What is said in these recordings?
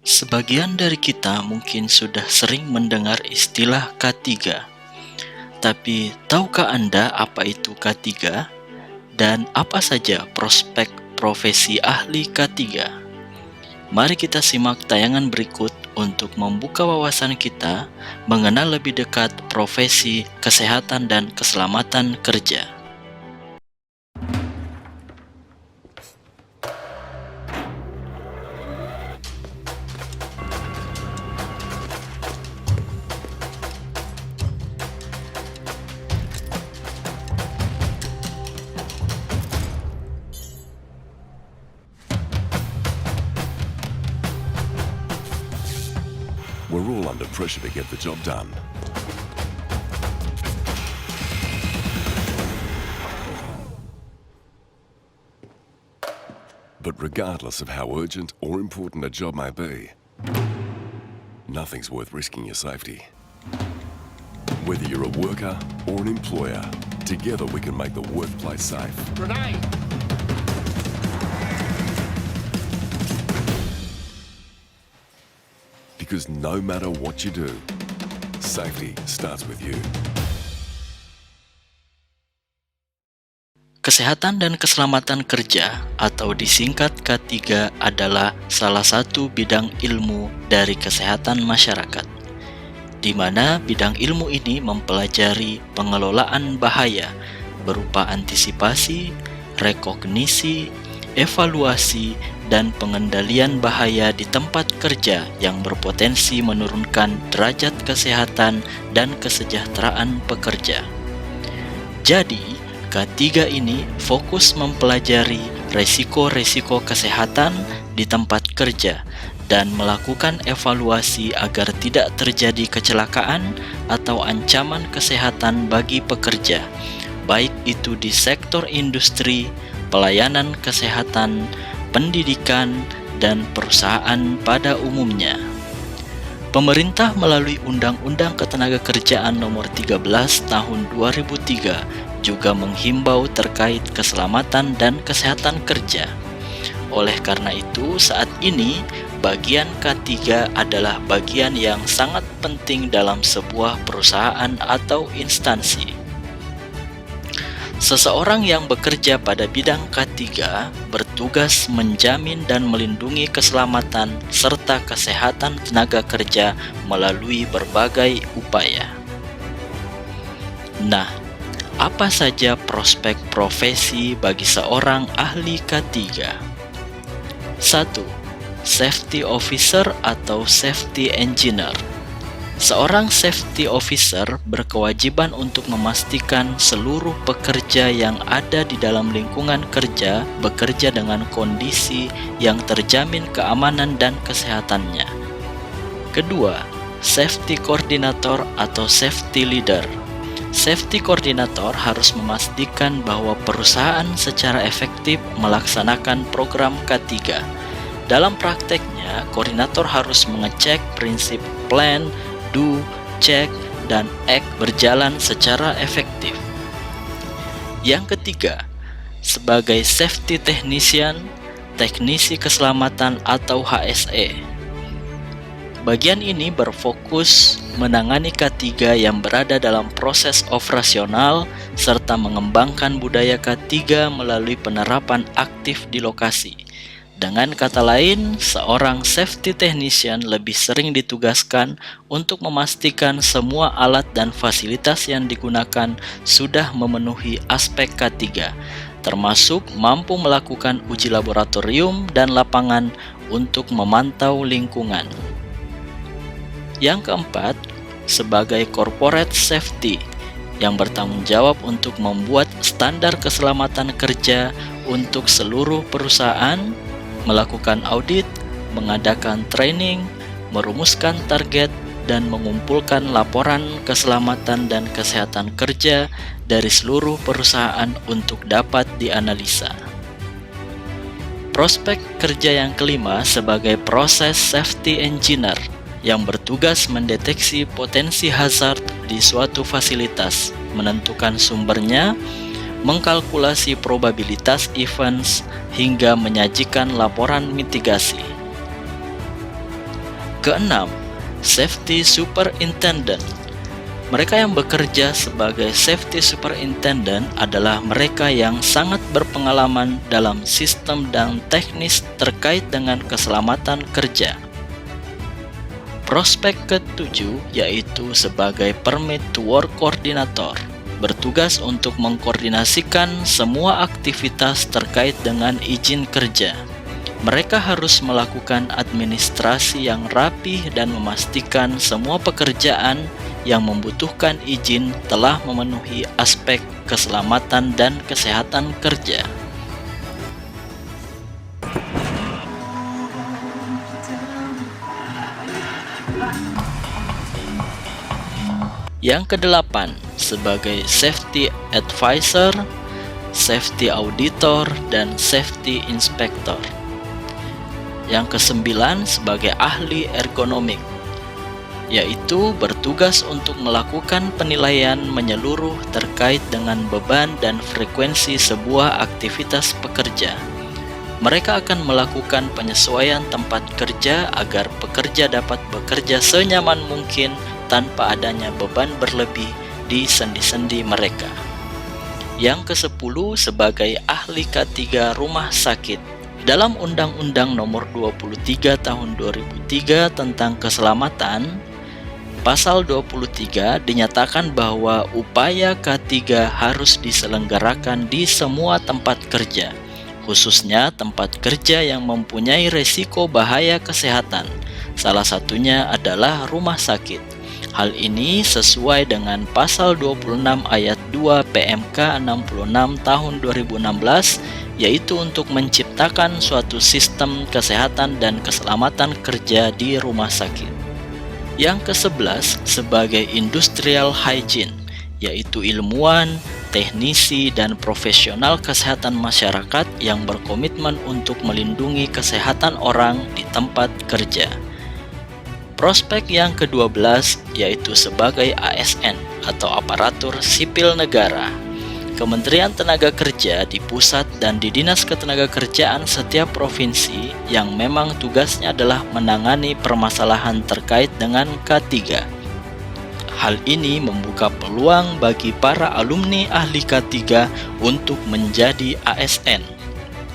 Sebagian dari kita mungkin sudah sering mendengar istilah K3. Tapi tahukah Anda apa itu K3? Dan apa saja prospek profesi ahli K3? Mari kita simak tayangan berikut untuk membuka wawasan kita mengenal lebih dekat profesi kesehatan dan keselamatan kerja. We're all under pressure to get the job done. But regardless of how urgent or important a job may be, nothing's worth risking your safety. Whether you're a worker or an employer, together we can make the workplace safe. Grenade! Because no matter what you do, safety starts with you. Kesehatan dan keselamatan kerja atau disingkat K3 adalah salah satu bidang ilmu dari kesehatan masyarakat, di mana bidang ilmu ini mempelajari pengelolaan bahaya berupa antisipasi, rekognisi, evaluasi, dan pengendalian bahaya di tempat kerja yang berpotensi menurunkan derajat kesehatan dan kesejahteraan pekerja. Jadi, K3 ini fokus mempelajari resiko-resiko kesehatan di tempat kerja dan melakukan evaluasi agar tidak terjadi kecelakaan atau ancaman kesehatan bagi pekerja, baik itu di sektor industri, pelayanan kesehatan, pendidikan, dan perusahaan pada umumnya. Pemerintah melalui Undang-Undang Ketenagakerjaan Nomor 13 Tahun 2003 juga menghimbau terkait keselamatan dan kesehatan kerja. Oleh karena itu, saat ini bagian K3 adalah bagian yang sangat penting dalam sebuah perusahaan atau instansi. Seseorang yang bekerja pada bidang K3 bertugas menjamin dan melindungi keselamatan serta kesehatan tenaga kerja melalui berbagai upaya. Nah, apa saja prospek profesi bagi seorang ahli K3? 1. Safety Officer atau Safety Engineer. Seorang safety officer berkewajiban untuk memastikan seluruh pekerja yang ada di dalam lingkungan kerja bekerja dengan kondisi yang terjamin keamanan dan kesehatannya. Kedua, Safety Coordinator atau Safety Leader. Safety Coordinator harus memastikan bahwa perusahaan secara efektif melaksanakan program K3. Dalam prakteknya, koordinator harus mengecek prinsip plan, do, check, dan act berjalan secara efektif. Yang ketiga, sebagai Safety Technician, teknisi keselamatan atau HSE. Bagian ini berfokus menangani K3 yang berada dalam proses operasional serta mengembangkan budaya K3 melalui penerapan aktif di lokasi. Dengan kata lain, seorang safety technician lebih sering ditugaskan untuk memastikan semua alat dan fasilitas yang digunakan sudah memenuhi aspek K3, termasuk mampu melakukan uji laboratorium dan lapangan untuk memantau lingkungan. Yang keempat, sebagai corporate safety yang bertanggung jawab untuk membuat standar keselamatan kerja untuk seluruh perusahaan, melakukan audit, mengadakan training, merumuskan target, dan mengumpulkan laporan keselamatan dan kesehatan kerja dari seluruh perusahaan untuk dapat dianalisa. Prospek kerja yang kelima sebagai proses safety engineer yang bertugas mendeteksi potensi hazard di suatu fasilitas, menentukan sumbernya, mengkalkulasi probabilitas events, hingga menyajikan laporan mitigasi. Keenam, Safety Superintendent. Mereka yang bekerja sebagai Safety Superintendent adalah mereka yang sangat berpengalaman dalam sistem dan teknis terkait dengan keselamatan kerja. Prospek ketujuh yaitu sebagai Permit to Work Coordinator, bertugas untuk mengkoordinasikan semua aktivitas terkait dengan izin kerja. Mereka harus melakukan administrasi yang rapih dan memastikan semua pekerjaan yang membutuhkan izin telah memenuhi aspek keselamatan dan kesehatan kerja. Yang kedelapan, sebagai Safety Advisor, Safety Auditor, dan Safety Inspector. Yang kesembilan, sebagai ahli ergonomik, yaitu bertugas untuk melakukan penilaian menyeluruh terkait dengan beban dan frekuensi sebuah aktivitas pekerja. Mereka akan melakukan penyesuaian tempat kerja agar pekerja dapat bekerja senyaman mungkin tanpa adanya beban berlebih di sendi-sendi mereka. Yang ke-10 sebagai ahli K3 rumah sakit. Dalam Undang-Undang Nomor 23 Tahun 2003 tentang Keselamatan, Pasal 23 dinyatakan bahwa upaya K3 harus diselenggarakan di semua tempat kerja, khususnya tempat kerja yang mempunyai resiko bahaya kesehatan. Salah satunya adalah rumah sakit. Hal ini sesuai dengan Pasal 26 Ayat 2 PMK 66 Tahun 2016, yaitu untuk menciptakan suatu sistem kesehatan dan keselamatan kerja di rumah sakit. Yang ke-11 sebagai Industrial Hygiene, yaitu ilmuwan, teknisi, dan profesional kesehatan masyarakat yang berkomitmen untuk melindungi kesehatan orang di tempat kerja. Prospek yang ke-12 yaitu sebagai ASN atau Aparatur Sipil Negara. Kementerian Tenaga Kerja di pusat dan di Dinas Ketenagakerjaan setiap provinsi yang memang tugasnya adalah menangani permasalahan terkait dengan K3. Hal ini membuka peluang bagi para alumni ahli K3 untuk menjadi ASN.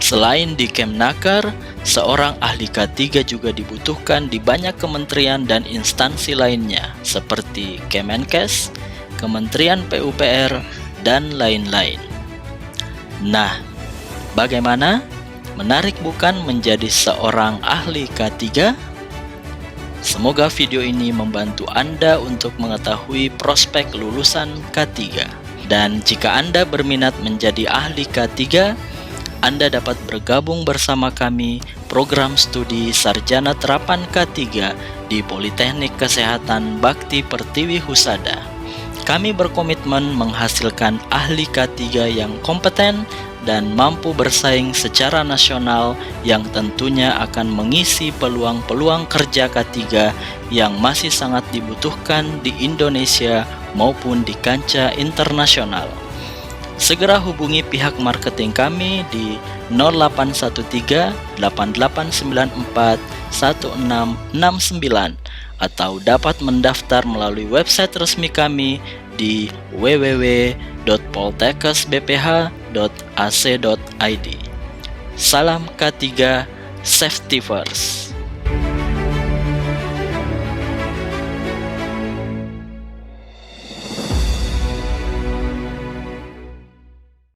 Selain di Kemnaker, seorang ahli K3 juga dibutuhkan di banyak kementerian dan instansi lainnya seperti Kemenkes, Kementerian PUPR, dan lain-lain. Nah, bagaimana? Menarik bukan menjadi seorang ahli K3? Semoga video ini membantu Anda untuk mengetahui prospek lulusan K3. Dan jika Anda berminat menjadi ahli K3, Anda dapat bergabung bersama kami program studi Sarjana Terapan K3 di Politeknik Kesehatan Bakti Pertiwi Husada. Kami berkomitmen menghasilkan ahli K3 yang kompeten dan mampu bersaing secara nasional yang tentunya akan mengisi peluang-peluang kerja K3 yang masih sangat dibutuhkan di Indonesia maupun di kancah internasional. Segera hubungi pihak marketing kami di 0813 8894 1669 atau dapat mendaftar melalui website resmi kami di www.poltekkesbph.ac.id. Salam K3, Safety First.